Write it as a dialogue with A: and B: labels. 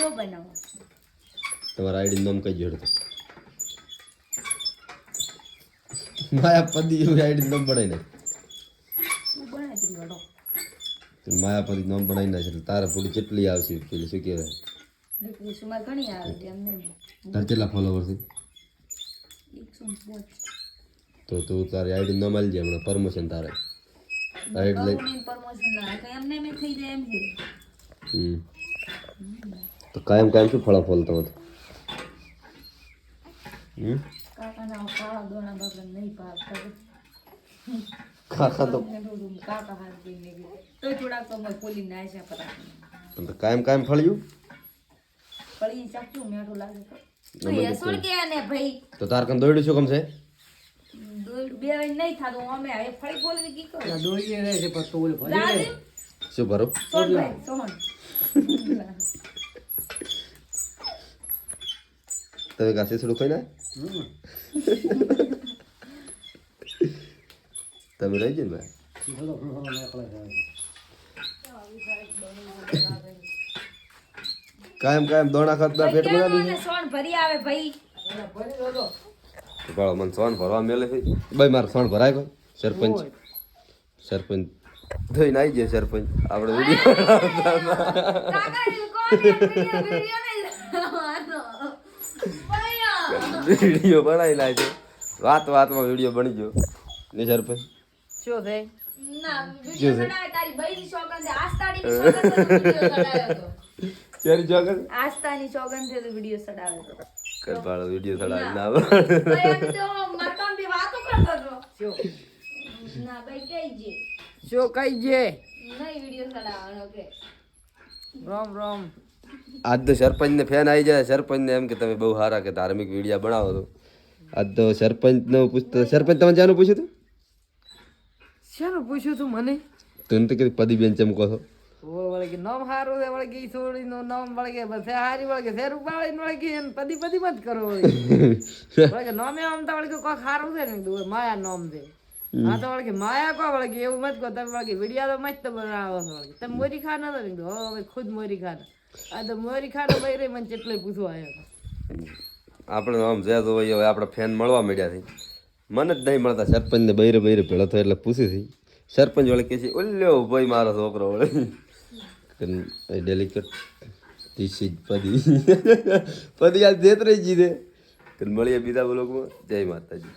A: Video બનાવો
B: તમારા ID નામ કઈ જોડતો માયાપતિ એવું આઈડી નામ બનાવી નાખ
A: હું બનાવી દઉં
B: માયાપતિ નામ બનાવી નાખ એટલે તારે પૂરી કેટલી આવશે પેલી શું કહેવાય
A: સુમાર ઘણી આવે છે એમને
B: તાર કેટલા ફોલોવર છે
A: 105
B: તો તું તારી આઈડી નામ આલજે હમણાં પ્રમોશન તારે આઈડી લઈ
A: પ્રમોશન ના તો એમને મે થઈ જાય એમ છે
B: તો કાયમ શું ફળા ફોલતો હતો
A: કાકાના કાળા દોણા બાપરા નહીં પાડતા
B: કાકા તો
A: કાકા હાથ દઈને તો થોડાક તો મેં પોલી ના છે પતા
B: તો કાયમ ફળ્યું
A: ફળી ચાખ્યું મેઠું લાગે તો એ સોળ કે ને ભાઈ
B: તો તાર કન દોડ્યું શું કમ છે
A: દોડ બે નહીં થાતું અમે હવે ફળી બોલવી કી કરો
C: દોડીએ રહે છે પણ તો ઓલે ભરી
B: શું ભરો
A: સોળ ભાઈ સોહન
B: તમે કાસે થોડું ખાઈ ના તમે રહી જઈને કાયમ દોણા ખાતા પેટ માં
A: મને સોન ભરી આવે ભાઈ
C: ભરી દો
B: બાળો મને સોન ભરવા મેલે છે ભાઈ મારે સોન ભરાય કોઈ સરપંચ થઈને આવી જાય સરપંચ આપણે વિડીયો બનાવી લાગે વાતમાં વિડીયો બની ગયો ને સરપંચ
A: શું થાય ના વિડિયો બનાવે તારી બઈની સોગંદ છે આસ્તાડીની સોગંદ વિડિયો ચડાવ્યો તો
B: ચારી જોગન
A: આસ્તાની સોગંદ છે તો વિડિયો ચડાવે તો
B: કર બાળો વિડીયો ચડાવી ના
A: ભાઈ અમે તો મકાન થી વાતો કરતો તો
C: શું
A: ના ભાઈ કઈ જે
C: શું કઈ જે
A: નહીં વિડિયો ચડાવવાનો કે
C: રામ
B: આજ તો સરપંચ ને ફેન આવી જાય સરપંચ ને એમ કે તમે બહુ સારા કે ધાર્મિક વિડીયો બનાવો તો આજ તો સરપંચ નો પૂછતો સરપંચ તમે જાનું પૂછ્યું તું
C: શાનું પૂછ્યું તું મને
B: તું તો કે પદી બેન ચમકો છો
C: વળગે નામ હારું છે વળગે છોડી નો નામ વળગે બસ હારી વળગે શેર ઉપાડી વળગે પદી મત કરો વળગે નામે આમ તો વળગે કોક હારું છે ને માયા નામ છે આ તો વળગે માયા કો વળગે એવું મત કહો તમે વળગે વિડિયા તો મસ્ત બનાવો છો વળગે તમે મોરી ખા ના તો હવે ખુદ મોરી ખા આ તો મોરી ખા તો બૈરે મને કેટલે પૂછવા આવ્યો
B: આપણે આમ જે તો હવે આપણે ફેન મળવા મળ્યા છે મને જ નહીં મળતા સરપંચ ને બૈરે ભેળો થયો એટલે પૂછી હતી સરપંચ વળે કે છે ઓલ્યો ભાઈ મારો છોકરો વળે ડેલિકેટ તીસી પદી આજ દેત રહી જીધે મળીએ બીજા બ્લોગમાં જય માતાજી.